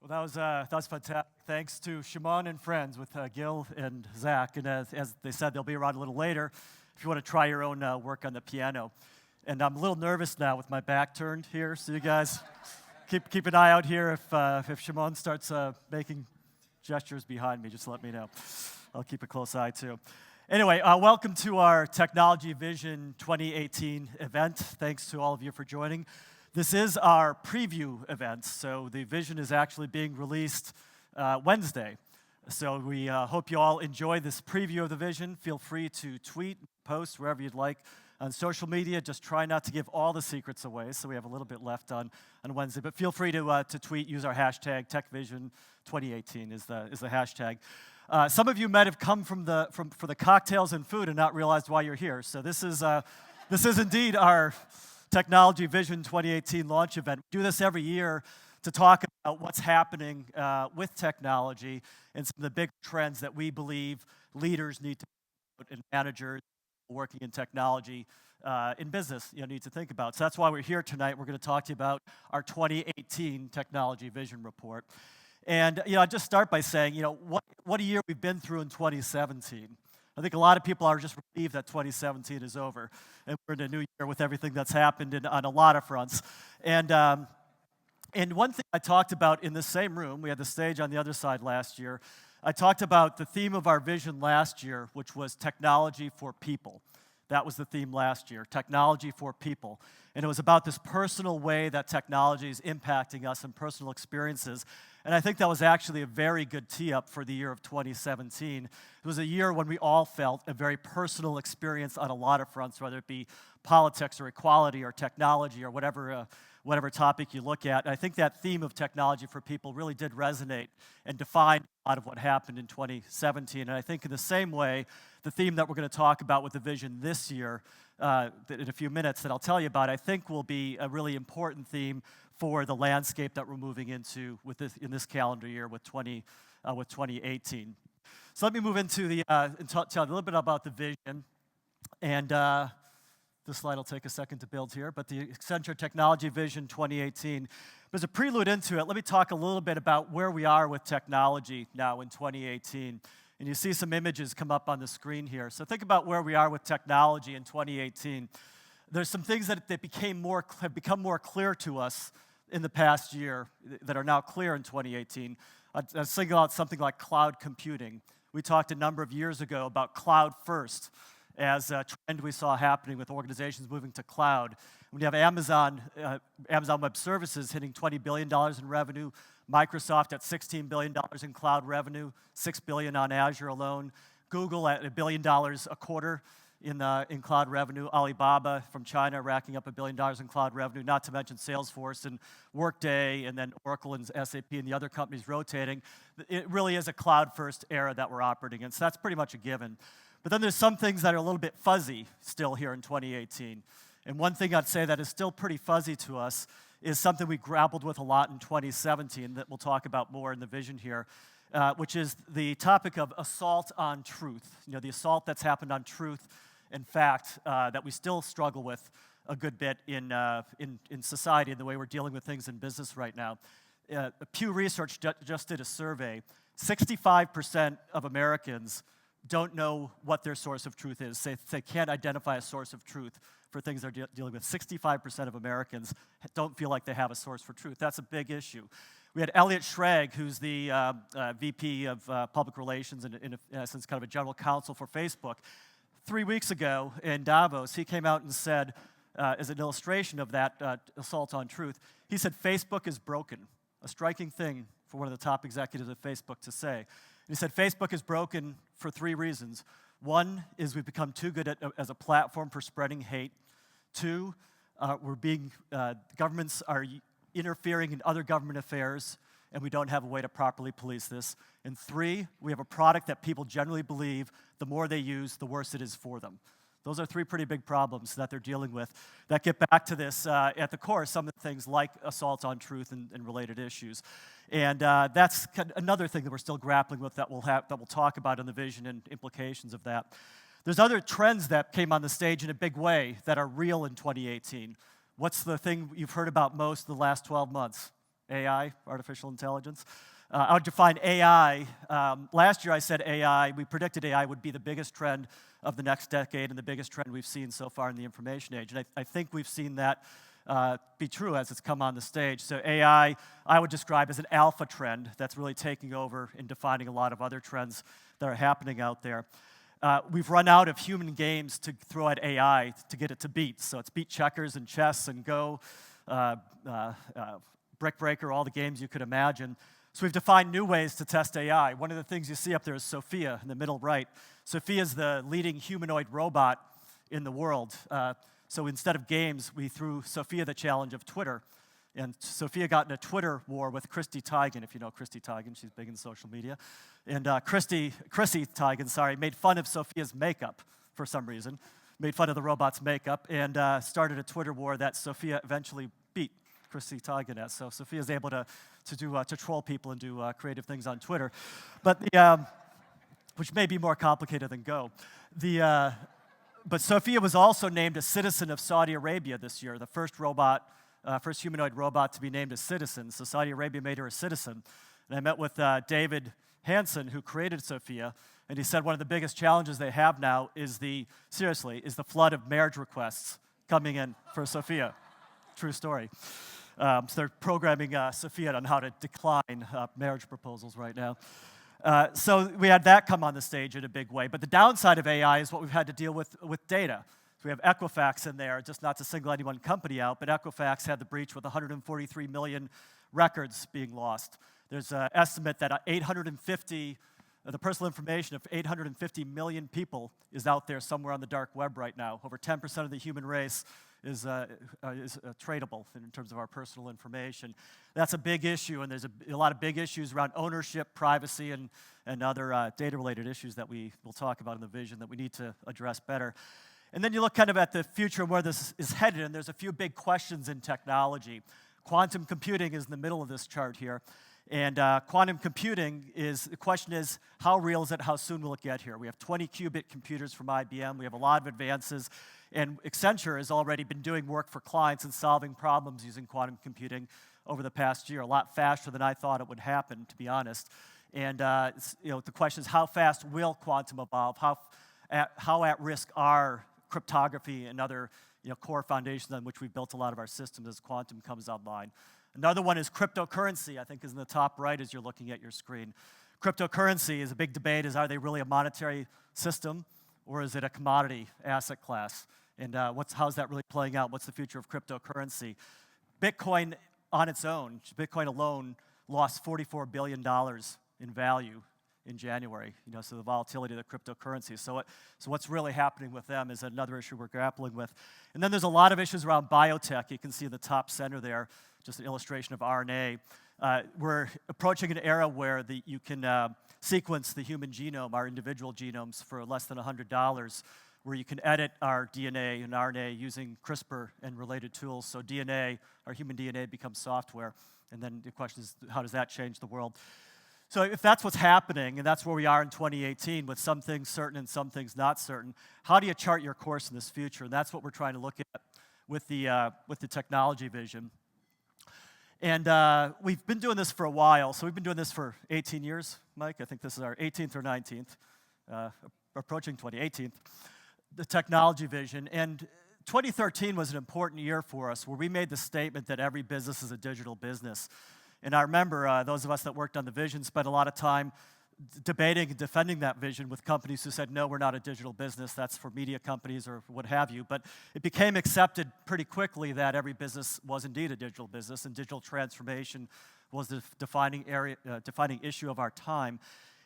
Well, that was fantastic. Thanks to Shimon and friends with Gil and Zach. And as they said, they'll be around a little later if you want to try your own work on the piano. And I'm a little nervous now with my back turned here, so you guys keep an eye out here if Shimon starts making gestures behind me. Just let me know. I'll keep a close eye too. Anyway, welcome to our Technology Vision 2018 event. Thanks to all of you for joining. This is our preview event, so the vision is actually being released Wednesday. So we hope you all enjoy this preview of the vision. Feel free to tweet, post wherever you'd like on social media. Just try not to give all the secrets away, so we have a little bit left on Wednesday. But feel free to tweet, use our hashtag TechVision2018 is the hashtag. Some of you might have come for the cocktails and food and not realized why you're here. So this is indeed our Technology Vision 2018 launch event. We do this every year to talk about what's happening with technology and some of the big trends that we believe leaders need to and managers working in technology in business need to think about. So that's why we're here tonight. We're going to talk to you about our 2018 Technology Vision Report. And I'd just start by saying, what a year we've been through in 2017. I think a lot of people are just relieved that 2017 is over, and we're in a new year with everything that's happened on a lot of fronts. And one thing I talked about in the same room, we had the stage on the other side last year, I talked about the theme of our vision last year, which was technology for people. That was the theme last year, technology for people. And it was about this personal way that technology is impacting us and personal experiences. And I think that was actually a very good tee-up for the year of 2017. It was a year when we all felt a very personal experience on a lot of fronts, whether it be politics or equality or technology or whatever topic you look at. And I think that theme of technology for people really did resonate and define a lot of what happened in 2017. And I think in the same way, the theme that we're going to talk about with the vision this year, in a few minutes that I'll tell you about, I think will be a really important theme for the landscape that we're moving into in this calendar year with 2018. So let me move into and tell you a little bit about the vision. And this slide will take a second to build here, but the Accenture Technology Vision 2018. But as a prelude into it, let me talk a little bit about where we are with technology now in 2018. And you see some images come up on the screen here. So think about where we are with technology in 2018. There's some things that have become more clear to us in the past year that are now clear in 2018. I'll single out something like cloud computing. We talked a number of years ago about cloud first as a trend we saw happening with organizations moving to cloud. When you have Amazon Web Services hitting $20 billion in revenue, Microsoft at $16 billion in cloud revenue, $6 billion on Azure alone, Google at $1 billion a quarter in cloud revenue, Alibaba from China racking up $1 billion in cloud revenue, not to mention Salesforce and Workday, and then Oracle and SAP and the other companies rotating. It really is a cloud-first era that we're operating in, so that's pretty much a given. But then there's some things that are a little bit fuzzy still here in 2018. And one thing I'd say that is still pretty fuzzy to us is something we grappled with a lot in 2017 that we'll talk about more in the vision here, which is the topic of assault on truth. The assault that's happened on truth and fact that we still struggle with a good bit in society and the way we're dealing with things in business right now. Pew Research just did a survey. 65% of Americans don't know what their source of truth is. They can't identify a source of truth for things they're dealing with. 65% of Americans don't feel like they have a source for truth. That's a big issue. We had Elliot Schrag, who's the VP of Public Relations and in essence kind of a general counsel for Facebook. 3 weeks ago in Davos, he came out and said, as an illustration of that assault on truth, he said Facebook is broken, a striking thing for one of the top executives of Facebook to say. He said Facebook is broken for 3 reasons. One is we've become too good as a platform for spreading hate. 2, governments are interfering in other government affairs, and we don't have a way to properly police this. And 3, we have a product that people generally believe the more they use, the worse it is for them. Those are 3 pretty big problems that they're dealing with that get back to this at the core, some of the things like assault on truth and related issues. And that's another thing that we're still grappling with that we'll talk about in the vision and implications of that. There's other trends that came on the stage in a big way that are real in 2018. What's the thing you've heard about most in the last 12 months? AI, artificial intelligence. I would define AI. Last year I said AI, we predicted AI would be the biggest trend of the next decade and the biggest trend we've seen so far in the information age. And I think we've seen that be true as it's come on the stage. So AI, I would describe as an alpha trend that's really taking over and defining a lot of other trends that are happening out there. We've run out of human games to throw at AI to get it to beat. So it's beat checkers and chess and Go, Brick Breaker, all the games you could imagine. So we've defined new ways to test AI. One of the things you see up there is Sophia in the middle right. Sophia is the leading humanoid robot in the world. So instead of games, we threw Sophia the challenge of Twitter. And Sophia got in a Twitter war with Chrissy Teigen, if you know Chrissy Teigen, she's big in social media. And Chrissy Teigen, made fun of Sophia's makeup for some reason, made fun of the robot's makeup, and started a Twitter war that Sophia eventually beat Chrissy Teigen at. So Sophia's able to troll people and do creative things on Twitter, but which may be more complicated than Go. But Sophia was also named a citizen of Saudi Arabia this year, the first humanoid robot to be named a citizen. So Saudi Arabia made her a citizen. And I met with David Hansen, who created Sophia, and he said one of the biggest challenges they have now is the flood of marriage requests coming in for Sophia. True story. So they're programming Sophia on how to decline marriage proposals right now. So we had that come on the stage in a big way. But the downside of AI is what we've had to deal with data. So we have Equifax in there, just not to single any one company out, but Equifax had the breach with 143 million records being lost. There's an estimate that the personal information of 850 million people is out there somewhere on the dark web right now. Over 10% of the human race is tradable in terms of our personal information. That's a big issue, and there's a lot of big issues around ownership, privacy, and other data-related issues that we will talk about in the vision that we need to address better. And then you look kind of at the future and where this is headed, and there's a few big questions in technology. Quantum computing is in the middle of this chart here. And quantum computing the question is, how real is it? How soon will it get here? We have 20-qubit computers from IBM. We have a lot of advances. And Accenture has already been doing work for clients and solving problems using quantum computing over the past year, a lot faster than I thought it would happen, to be honest. And the question is, how fast will quantum evolve? How at risk are cryptography and other core foundations on which we've built a lot of our systems as quantum comes online? Another one is cryptocurrency, I think is in the top right as you're looking at your screen. Cryptocurrency is a big debate, are they really a monetary system or is it a commodity asset class? And how's that really playing out? What's the future of cryptocurrency? Bitcoin on its own, Bitcoin alone lost $44 billion in value in January, so the volatility of the cryptocurrency. So what's really happening with them is another issue we're grappling with. And then there's a lot of issues around biotech. You can see in the top center there, just an illustration of RNA. We're approaching an era where you can sequence the human genome, our individual genomes, for less than $100, where you can edit our DNA and RNA using CRISPR and related tools. So our human DNA becomes software. And then the question is, how does that change the world? So if that's what's happening, and that's where we are in 2018, with some things certain and some things not certain, how do you chart your course in this future? And that's what we're trying to look at with the technology vision. And we've been doing this for a while. So we've been doing this for 18 years, Mike. I think this is our 18th or 19th, approaching 2018th, the technology vision. And 2013 was an important year for us where we made the statement that every business is a digital business. And I remember those of us that worked on the vision spent a lot of time debating and defending that vision with companies who said, no, we're not a digital business, that's for media companies or what have you. But it became accepted pretty quickly that every business was indeed a digital business, and digital transformation was the defining issue of our time.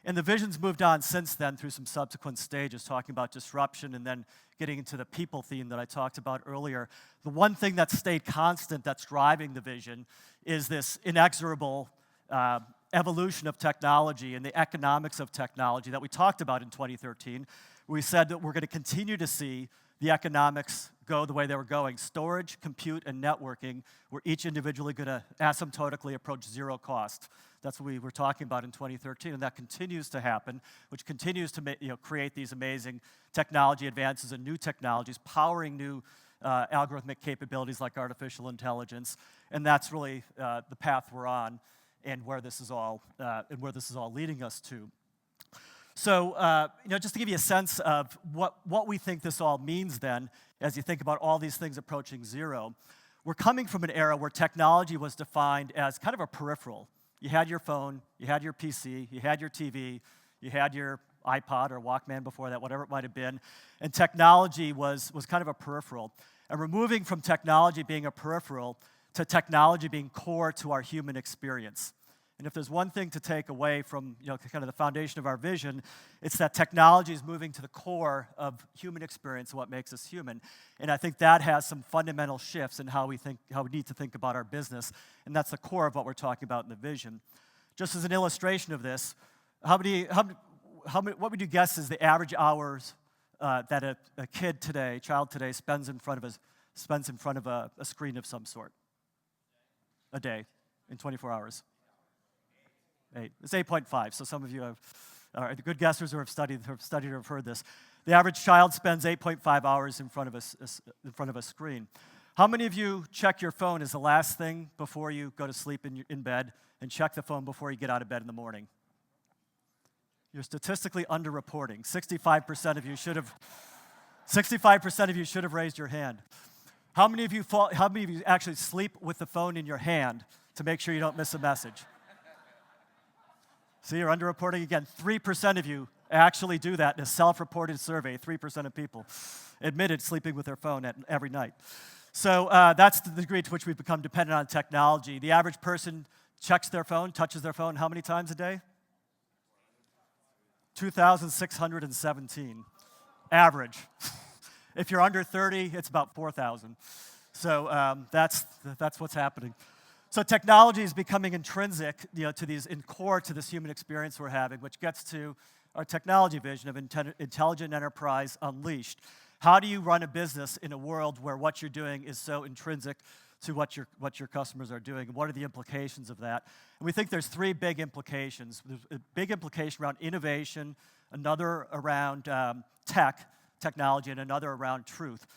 And the vision's moved on since then through some subsequent stages, talking about disruption and then getting into the people theme that I talked about earlier. The one thing that stayed constant that's driving the vision is this inexorable evolution of technology and the economics of technology that we talked about in 2013. We said that we're going to continue to see the economics go the way they were going. Storage, compute, and networking were each individually going to asymptotically approach zero cost. That's what we were talking about in 2013, and that continues to happen, which continues to create these amazing technology advances and new technologies, powering new algorithmic capabilities like artificial intelligence, and that's really the path we're on, and where this is all leading us to. So, just to give you a sense of what we think this all means then, as you think about all these things approaching zero, we're coming from an era where technology was defined as kind of a peripheral. You had your phone, you had your PC, you had your TV, you had your iPod or Walkman before that, whatever it might have been, and technology was kind of a peripheral. And we're moving from technology being a peripheral to technology being core to our human experience. And if there's one thing to take away from kind of the foundation of our vision, it's that technology is moving to the core of human experience and what makes us human. And I think that has some fundamental shifts in how we need to think about our business, and that's the core of what we're talking about in the vision. Just as an illustration of this, what would you guess is the average hours that a child today spends in front of a screen of some sort? A day, in 24 hours. 8. It's 8.5, so some of you are the good guessers who have studied or have heard this. The average child spends 8.5 hours in front of a screen. How many of you check your phone as the last thing before you go to sleep in bed, and check the phone before you get out of bed in the morning? You're statistically underreporting. 65% of you should have raised your hand. How many of you actually sleep with the phone in your hand to make sure you don't miss a message? See, you're underreporting again. 3% of you actually do that in a self-reported survey. 3% of people admitted sleeping with their phone every night. So that's the degree to which we've become dependent on technology. The average person checks their phone, touches their phone how many times a day? 2,617. Average. If you're under 30, it's about 4,000. So that's what's happening. So technology is becoming intrinsic, core to this human experience we're having, which gets to our technology vision of intelligent enterprise unleashed. How do you run a business in a world where what you're doing is so intrinsic to what your customers are doing? And what are the implications of that? And we think there's 3 big implications. There's a big implication around innovation, another around technology, and another around truth.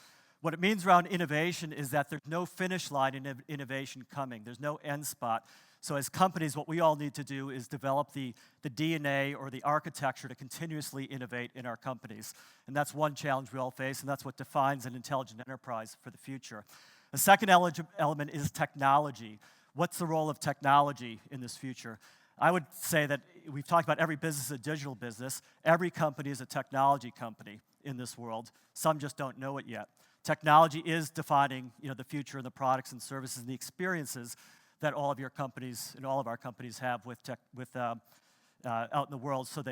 What it means around innovation is that there's no finish line in innovation coming. There's no end spot. So as companies, what we all need to do is develop the DNA or the architecture to continuously innovate in our companies. And that's one challenge we all face, and that's what defines an intelligent enterprise for the future. The second element is technology. What's the role of technology in this future? I would say that we've talked about every business is a digital business. Every company is a technology company in this world. Some just don't know it yet. Technology is defining, the future and the products and services and the experiences that all of your companies and all of our companies have out in the world. So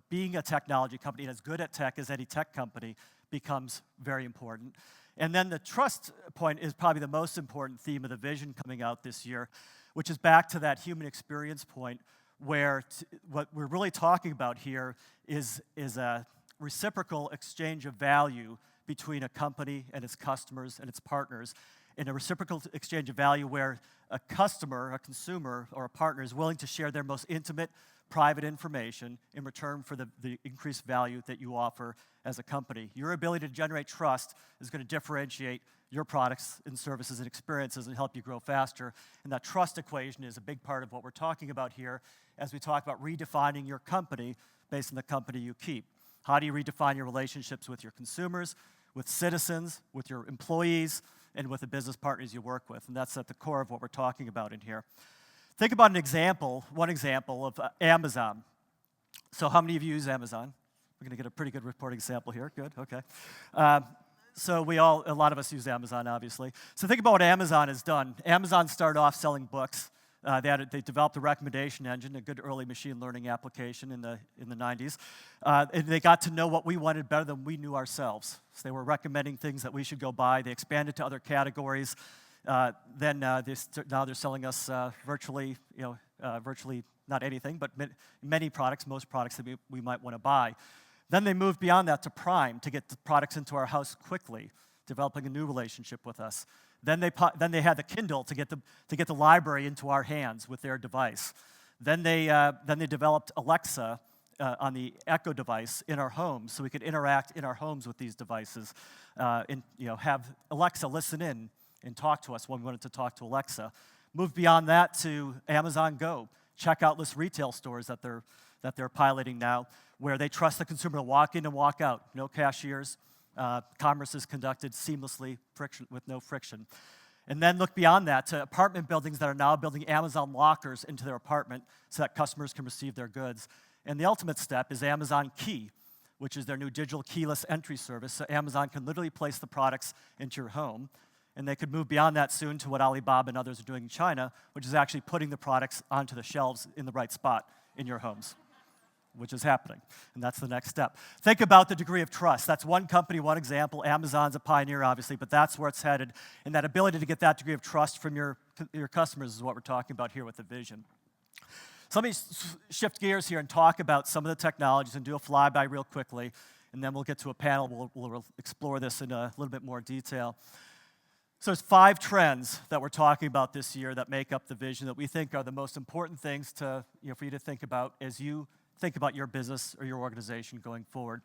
being a technology company and as good at tech as any tech company becomes very important. And then the trust point is probably the most important theme of the vision coming out this year, which is back to that human experience point, where what we're really talking about here is a reciprocal exchange of value between a company and its customers and its partners, in a reciprocal exchange of value where a customer, a consumer, or a partner is willing to share their most intimate, private information in return for the increased value that you offer as a company. Your ability to generate trust is going to differentiate your products and services and experiences and help you grow faster. And that trust equation is a big part of what we're talking about here as we talk about redefining your company based on the company you keep. How do you redefine your relationships with your consumers, with citizens, with your employees, and with the business partners you work with? And that's at the core of what we're talking about in here. Think about one example of Amazon. So how many of you use Amazon? We're going to get a pretty good reporting sample here. Good, okay. So a lot of us use Amazon, obviously. So think about what Amazon has done. Amazon started off selling books. They developed a recommendation engine, a good early machine learning application in the 90s. And they got to know what we wanted better than we knew ourselves. So they were recommending things that we should go buy. They expanded to other categories. Now they're selling us virtually not anything, but many products, most products that we might want to buy. Then they moved beyond that to Prime to get the products into our house quickly, developing a new relationship with us. Then they had the Kindle to get the library into our hands with their device. Then they developed Alexa Echo device in our homes, so we could interact in our homes with these devices, and have Alexa listen in and talk to us when we wanted to talk to Alexa. Move beyond that to Amazon Go, checkoutless retail stores that they're piloting now, where they trust the consumer to walk in and walk out, no cashiers. Commerce is conducted seamlessly, with no friction. And then look beyond that to apartment buildings that are now building Amazon lockers into their apartment so that customers can receive their goods. And the ultimate step is Amazon Key, which is their new digital keyless entry service, so Amazon can literally place the products into your home. And they could move beyond that soon to what Alibaba and others are doing in China, which is actually putting the products onto the shelves in the right spot in your homes, which is happening, and that's the next step. Think about the degree of trust. That's one company, one example. Amazon's a pioneer, obviously, but that's where it's headed, and that ability to get that degree of trust from your customers is what we're talking about here with the vision. So let me shift gears here and talk about some of the technologies and do a flyby real quickly, and then we'll get to a panel. We'll explore this in a little bit more detail. So there's 5 trends that we're talking about this year that make up the vision that we think are the most important things for you to think about as you think about your business or your organization going forward.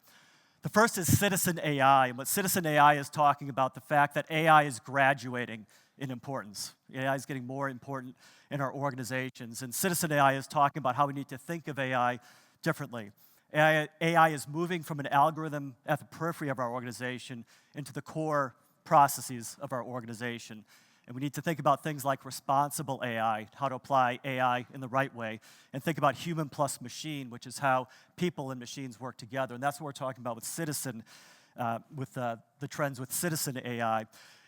The first is citizen AI, and what citizen AI is talking about, the fact that AI is graduating in importance. AI is getting more important in our organizations, and citizen AI is talking about how we need to think of AI differently. AI is moving from an algorithm at the periphery of our organization into the core processes of our organization. And we need to think about things like responsible AI, how to apply AI in the right way, and think about human plus machine, which is how people and machines work together. And that's what we're talking about with citizen, with the trends with citizen AI.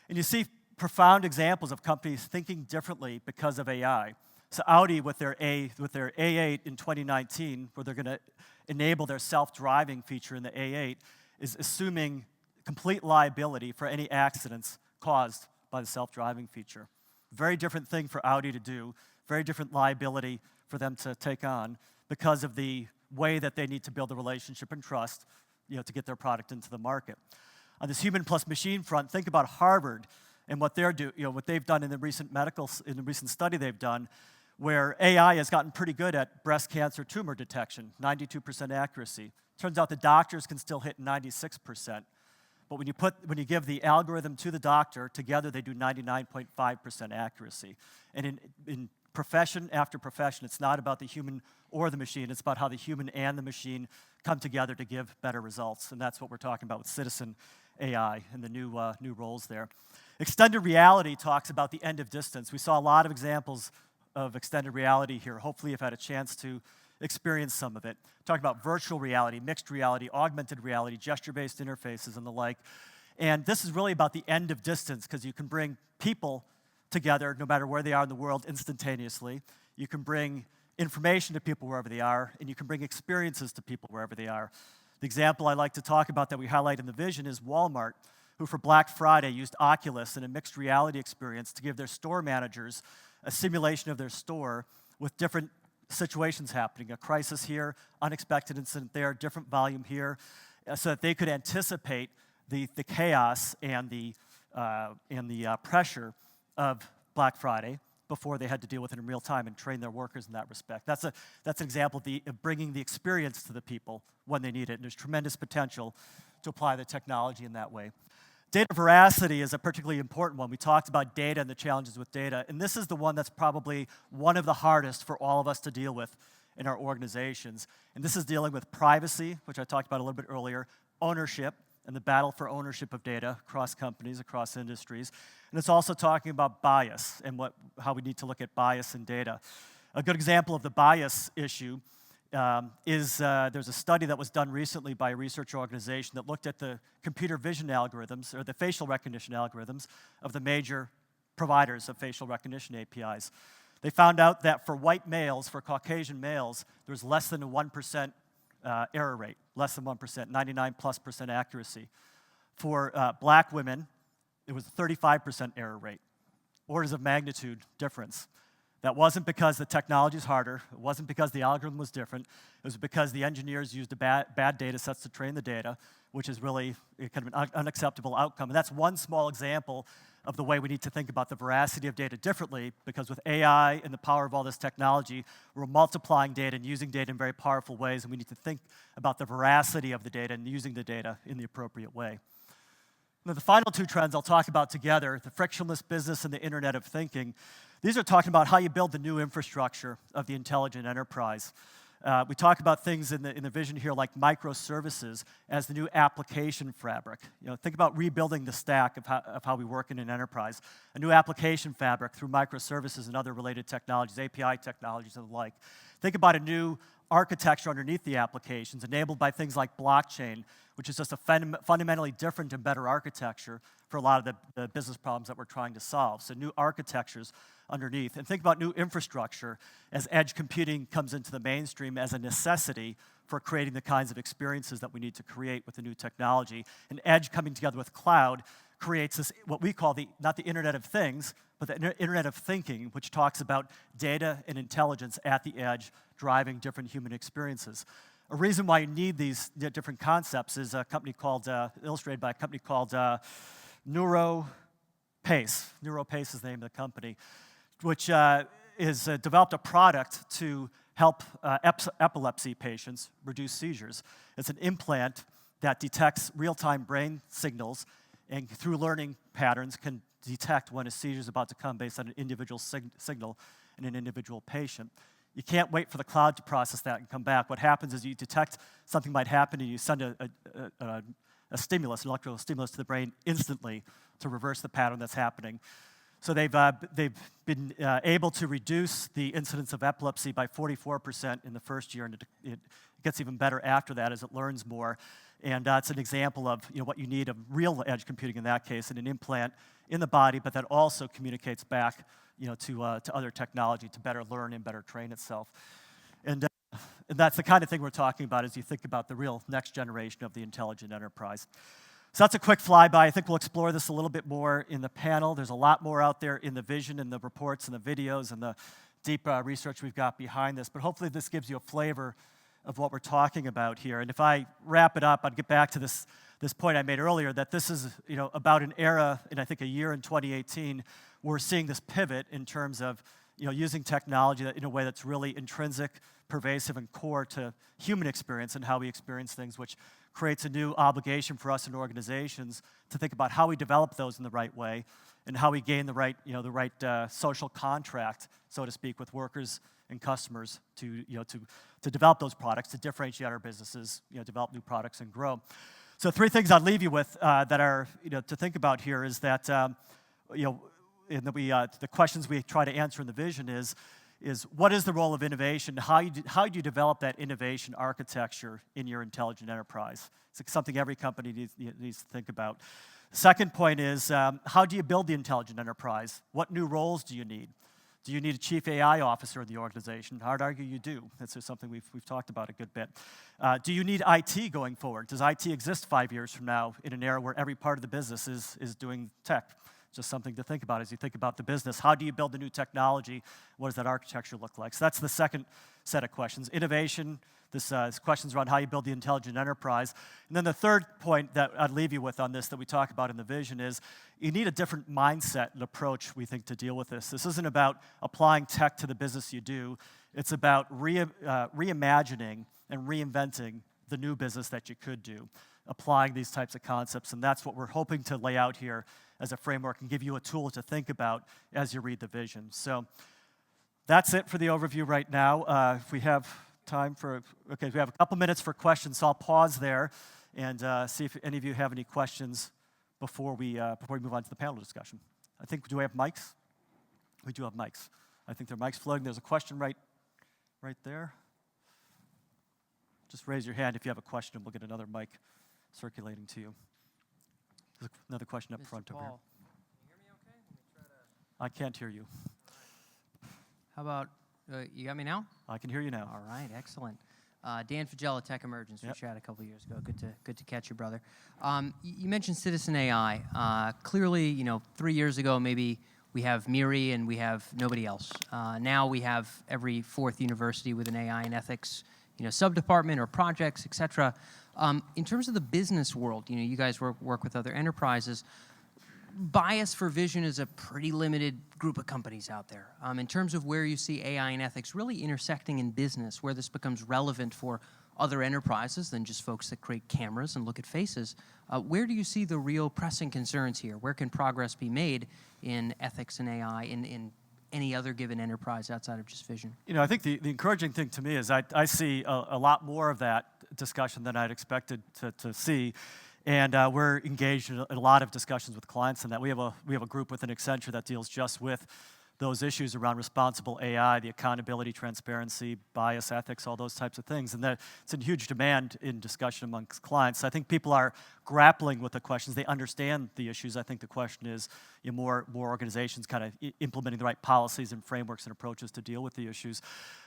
And you see profound examples of companies thinking differently because of AI. So Audi, with their A8 in 2019, where they're going to enable their self-driving feature in the A8, is assuming complete liability for any accidents caused by the self-driving feature. Very different thing for Audi to do, very different liability for them to take on because of the way that they need to build a relationship and trust, to get their product into the market. On this human plus machine front, think about Harvard and what what they've done in the recent study they've done, where AI has gotten pretty good at breast cancer tumor detection, 92% accuracy. Turns out the doctors can still hit 96%. But when you give the algorithm to the doctor, together they do 99.5% accuracy. And in profession after profession, it's not about the human or the machine, it's about how the human and the machine come together to give better results. And that's what we're talking about with citizen AI and the new roles there. Extended reality talks about the end of distance. We saw a lot of examples of extended reality here. Hopefully you've had a chance to experience some of it. Talk about virtual reality, mixed reality, augmented reality, gesture-based interfaces, and the like. And this is really about the end of distance, because you can bring people together no matter where they are in the world instantaneously. You can bring information to people wherever they are, and you can bring experiences to people wherever they are. The example I like to talk about that we highlight in the vision is Walmart, who for Black Friday used Oculus and a mixed reality experience to give their store managers a simulation of their store with different situations happening, a crisis here, unexpected incident there, different volume here, so that they could anticipate the chaos and the pressure of Black Friday before they had to deal with it in real time and train their workers in that respect. That's an example of bringing the experience to the people when they need it, and there's tremendous potential to apply the technology in that way. Data veracity is a particularly important one. We talked about data and the challenges with data, and this is the one that's probably one of the hardest for all of us to deal with in our organizations. And this is dealing with privacy, which I talked about a little bit earlier, ownership, and the battle for ownership of data across companies, across industries. And it's also talking about bias and how we need to look at bias in data. A good example of the bias issue is there's a study that was done recently by a research organization that looked at the computer vision algorithms, or the facial recognition algorithms, of the major providers of facial recognition APIs. They found out that for white males, for Caucasian males, there's less than a 1% error rate, less than 1%, 99+% accuracy. For black women, it was a 35% error rate, orders of magnitude difference. That wasn't because the technology is harder. It wasn't because the algorithm was different. It was because the engineers used bad data sets to train the data, which is really kind of an unacceptable outcome. And that's one small example of the way we need to think about the veracity of data differently, because with AI and the power of all this technology, we're multiplying data and using data in very powerful ways, and we need to think about the veracity of the data and using the data in the appropriate way. Now, the final two trends I'll talk about together, the frictionless business and the Internet of Thinking, these are talking about how you build the new infrastructure of the intelligent enterprise. We talk about things in the vision here like microservices as the new application fabric. Think about rebuilding the stack of how we work in an enterprise. A new application fabric through microservices and other related technologies, API technologies and the like. Think about a new architecture underneath the applications enabled by things like blockchain, which is just a fundamentally different and better architecture for a lot of the business problems that we're trying to solve. So new architectures underneath. And think about new infrastructure as edge computing comes into the mainstream as a necessity for creating the kinds of experiences that we need to create with the new technology. And edge coming together with cloud creates this, what we call not the Internet of Things, but the Internet of Thinking, which talks about data and intelligence at the edge driving different human experiences. A reason why you need these different concepts is a company called, illustrated by a company called NeuroPace. NeuroPace is the name of the company, which has developed a product to help epilepsy patients reduce seizures. It's an implant that detects real-time brain signals and through learning patterns can detect when a seizure is about to come based on an individual signal in an individual patient. You can't wait for the cloud to process that and come back. What happens is you detect something might happen and you send a stimulus, an electrical stimulus to the brain instantly to reverse the pattern that's happening. So they've been able to reduce the incidence of epilepsy by 44% in the first year, and it gets even better after that as it learns more. And it's an example of what you need of real edge computing in that case, and an implant in the body, but that also communicates back to other technology to better learn and better train itself. And that's the kind of thing we're talking about as you think about the real next generation of the intelligent enterprise. So that's a quick flyby. I think we'll explore this a little bit more in the panel. There's a lot more out there in the vision and the reports and the videos and the deep research we've got behind this. But hopefully this gives you a flavor of what we're talking about here. And if I wrap it up, I'd get back to this point I made earlier, that this is about an era, and I think a year in 2018, we're seeing this pivot in terms of using technology in a way that's really intrinsic, pervasive, and core to human experience and how we experience things, which creates a new obligation for us in organizations to think about how we develop those in the right way and how we gain the right social contract, so to speak, with workers and customers to develop those products, to differentiate our businesses, develop new products and grow. So 3 things I'd leave you with that are to think about here is that the questions we try to answer in the vision is what is the role of innovation? How do you develop that innovation architecture in your intelligent enterprise? It's something every company needs to think about. Second point is how do you build the intelligent enterprise? What new roles do you need? Do you need a chief AI officer in the organization? I'd argue you do. That's just something we've talked about a good bit. Do you need IT going forward? Does IT exist 5 years from now in an era where every part of the business is doing tech? Just something to think about as you think about the business. How do you build the new technology? What does that architecture look like? So that's the second set of questions. Innovation, this questions around how you build the intelligent enterprise. And then the third point that I'd leave you with on this that we talk about in the vision is you need a different mindset and approach, we think, to deal with this. This isn't about applying tech to the business you do. It's about reimagining and reinventing the new business that you could do, applying these types of concepts. And that's what we're hoping to lay out here as a framework and give you a tool to think about as you read the vision. So that's it for the overview right now. If we have time we have a couple minutes for questions, so I'll pause there and see if any of you have any questions before we move on to the panel discussion. Do we have mics? We do have mics. I think there are mics floating. There's a question right there. Just raise your hand if you have a question, and we'll get another mic circulating to you. There's another question up Mr. front Paul, over here. Can you hear me okay? Let me try to... I can't hear you. How about, you got me now? I can hear you now. All right, excellent. Dan Fagella, Tech Emergence. Yep. We chatted a couple years ago. Good to catch you, brother. You mentioned Citizen AI. Clearly, 3 years ago, maybe we have MIRI and we have nobody else. Now we have every 4th university with an AI and ethics, sub-department or projects, et cetera. In terms of the business world, you guys work with other enterprises. bias for vision is a pretty limited group of companies out there. In terms of where you see AI and ethics really intersecting in business, where this becomes relevant for other enterprises than just folks that create cameras and look at faces, where do you see the real pressing concerns here? Where can progress be made in ethics and AI in any other given enterprise outside of just vision? You know, I think the encouraging thing to me is I see a lot more of that discussion than I'd expected to see. And we're engaged in a lot of discussions with clients, and that we have a group within Accenture that deals just with those issues around responsible AI, the accountability, transparency, bias, ethics, all those types of things. And that it's in huge demand in discussion amongst clients. I think people are grappling with the questions. They understand the issues. I think the question is, you know, more organizations kind of implementing the right policies and frameworks and approaches to deal with the issues.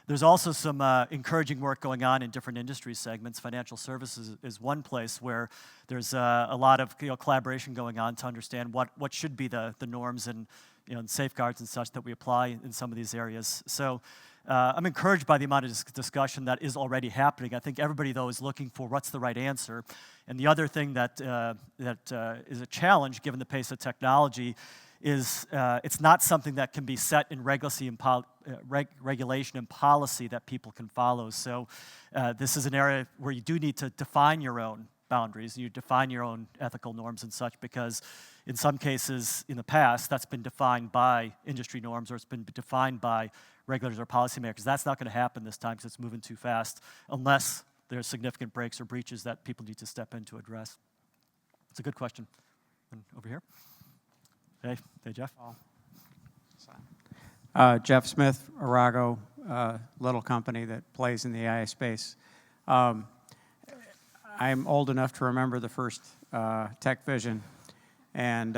There's also some encouraging work going on in different industry segments. Financial services is one place where there's a lot of collaboration going on to understand what should be the norms and and safeguards and such that we apply in some of these areas. So I'm encouraged by the amount of discussion that is already happening. I think everybody, though, is looking for what's the right answer. And the other thing that is a challenge, given the pace of technology, is it's not something that can be set in regulation and policy that people can follow. So this is an area where you do need to define your own boundaries. You define your own ethical norms and such, because in some cases in the past, that's been defined by industry norms, or it's been defined by regulators or policymakers. That's not going to happen this time because it's moving too fast, unless there's significant breaks or breaches that people need to step in to address. It's a good question. And over here. Hey, Jeff. Jeff Smith, Arago, little company that plays in the AI space. I'm old enough to remember the first Tech Vision, and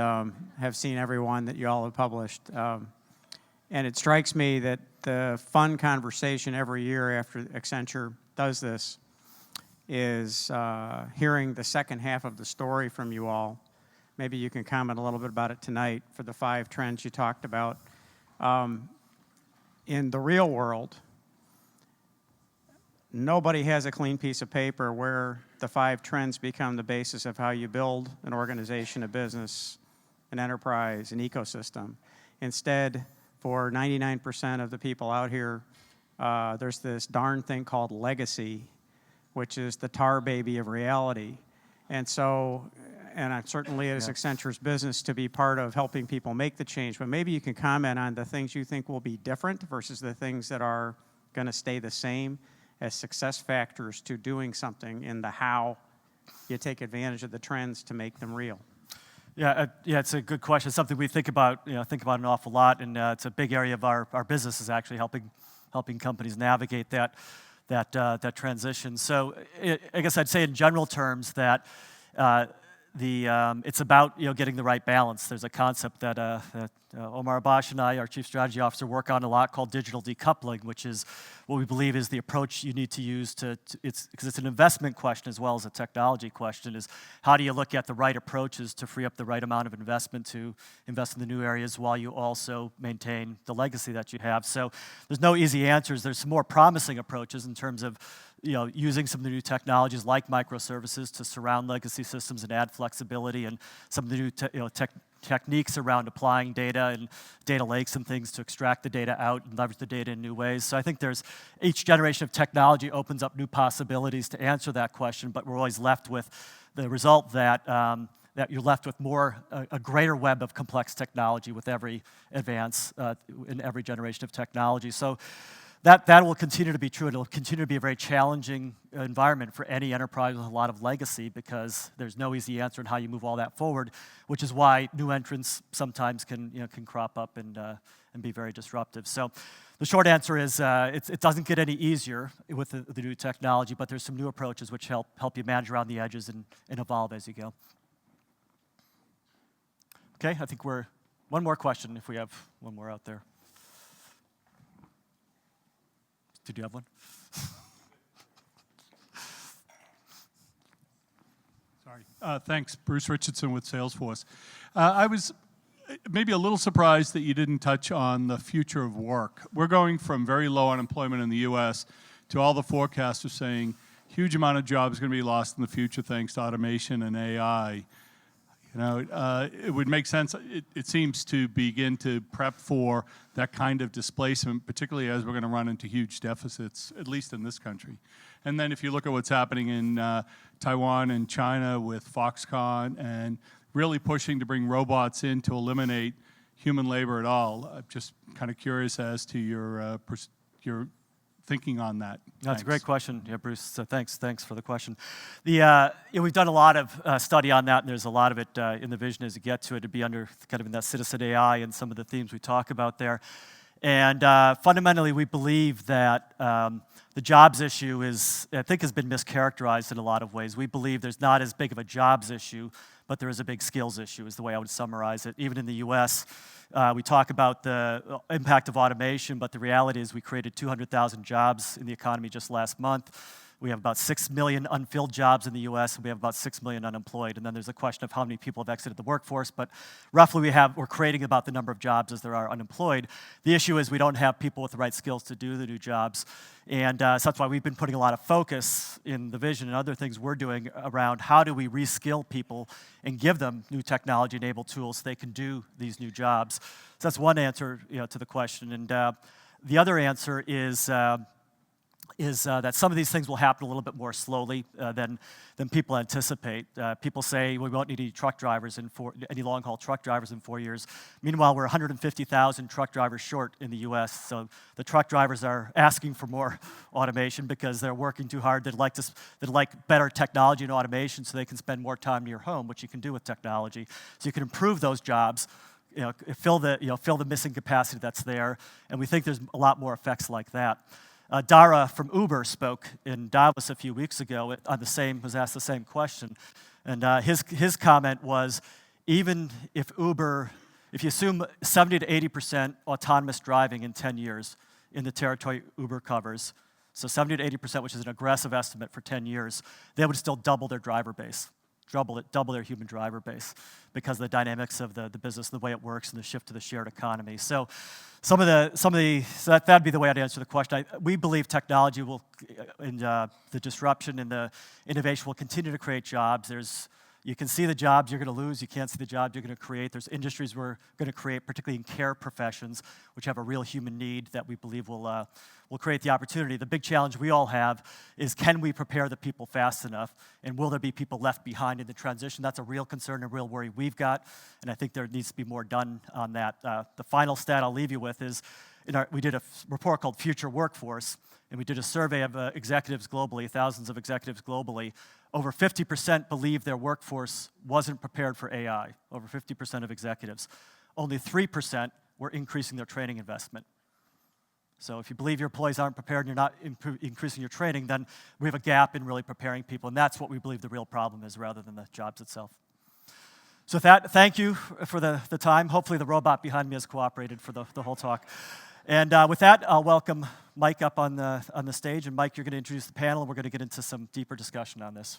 have seen every one that you all have published. And it strikes me that the fun conversation every year after Accenture does this is hearing the second half of the story from you all. Maybe you can comment a little bit about it tonight for the 5 trends you talked about. In the real world, nobody has a clean piece of paper where the 5 trends become the basis of how you build an organization, a business, an enterprise, an ecosystem. Instead, for 99% of the people out here, there's this darn thing called legacy, which is the tar baby of reality. And so, and I'm certainly as Accenture's business to be part of helping people make the change, but maybe you can comment on the things you think will be different versus the things that are going to stay the same as success factors to doing something in the how you take advantage of the trends to make them real. Yeah, it's a good question. It's something we think about an awful lot, and it's a big area of our business is actually helping companies navigate that transition. So I guess I'd say in general terms that it's about getting the right balance. There's a concept that Omar Abash and I, our Chief Strategy Officer, work on a lot called digital decoupling, which is what we believe is the approach you need to use because it's an investment question as well as a technology question, is how do you look at the right approaches to free up the right amount of investment to invest in the new areas while you also maintain the legacy that you have. So there's no easy answers. There's some more promising approaches in terms of using some of the new technologies like microservices to surround legacy systems and add flexibility, and some of the new techniques around applying data and data lakes and things to extract the data out and leverage the data in new ways. So I think each generation of technology opens up new possibilities to answer that question, but we're always left with the result that you're left with a greater web of complex technology with every advance in every generation of technology. So that will continue to be true. It'll continue to be a very challenging environment for any enterprise with a lot of legacy, because there's no easy answer on how you move all that forward, which is why new entrants sometimes can crop up and be very disruptive. So the short answer is it doesn't get any easier with the new technology, but there's some new approaches which help you manage around the edges and evolve as you go. Okay, I think one more question if we have one more out there. Did you have one? Sorry. Thanks. Bruce Richardson with Salesforce. I was maybe a little surprised that you didn't touch on the future of work. We're going from very low unemployment in the U.S. to all the forecasters saying huge amount of jobs going to be lost in the future thanks to automation and AI. It would make sense. It seems to begin to prep for that kind of displacement, particularly as we're going to run into huge deficits, at least in this country. And then if you look at what's happening in Taiwan and China with Foxconn and really pushing to bring robots in to eliminate human labor at all, I'm just kind of curious as to your thinking on that. That's a great question, yeah, Bruce. So thanks for the question. We've done a lot of study on that, and there's a lot of it in the vision as you get to it to be under kind of in that citizen AI and some of the themes we talk about there. And fundamentally, we believe that the jobs issue has been mischaracterized in a lot of ways. We believe there's not as big of a jobs issue, but there is a big skills issue, is the way I would summarize it. Even in the US, we talk about the impact of automation, but the reality is we created 200,000 jobs in the economy just last month. We have about 6 million unfilled jobs in the US, and we have about 6 million unemployed. And then there's a question of how many people have exited the workforce, but roughly we're creating about the number of jobs as there are unemployed. The issue is we don't have people with the right skills to do the new jobs. And so that's why we've been putting a lot of focus in the vision and other things we're doing around how do we reskill people and give them new technology-enabled tools so they can do these new jobs. So that's one answer, to the question. And the other answer is that some of these things will happen a little bit more slowly than people anticipate. People say we won't need any long-haul truck drivers in 4 years. Meanwhile, we're 150,000 truck drivers short in the U.S., so the truck drivers are asking for more automation because they're working too hard. They'd like better technology and automation so they can spend more time near home, which you can do with technology. So you can improve those jobs, fill the missing capacity that's there, and we think there's a lot more effects like that. Dara from Uber spoke in Davos a few weeks ago was asked the same question. And his comment was, even if you assume 70 to 80% autonomous driving in 10 years in the territory Uber covers, so 70 to 80%, which is an aggressive estimate for 10 years, they would still double their driver base, double their human driver base because of the dynamics of the business, the way it works, and the shift to the shared economy. So that'd be the way I'd answer the question. We believe technology and the disruption and the innovation will continue to create jobs. You can see the jobs you're going to lose. You can't see the jobs you're going to create. There's industries we're going to create, particularly in care professions, which have a real human need that we believe will create the opportunity. The big challenge we all have is, can we prepare the people fast enough, and will there be people left behind in the transition? That's a real concern, a real worry we've got, and I think there needs to be more done on that. The final stat I'll leave you with is, we did a report called Future Workforce, and we did a survey of executives globally, thousands of executives globally. Over 50% believe their workforce wasn't prepared for AI, over 50% of executives. Only 3% were increasing their training investment. So if you believe your employees aren't prepared and you're not increasing your training, then we have a gap in really preparing people, and that's what we believe the real problem is rather than the jobs itself. So with that, thank you for the time. Hopefully the robot behind me has cooperated for the whole talk. And with that, I'll welcome Mike up on the stage. And Mike, you're going to introduce the panel, and we're going to get into some deeper discussion on this.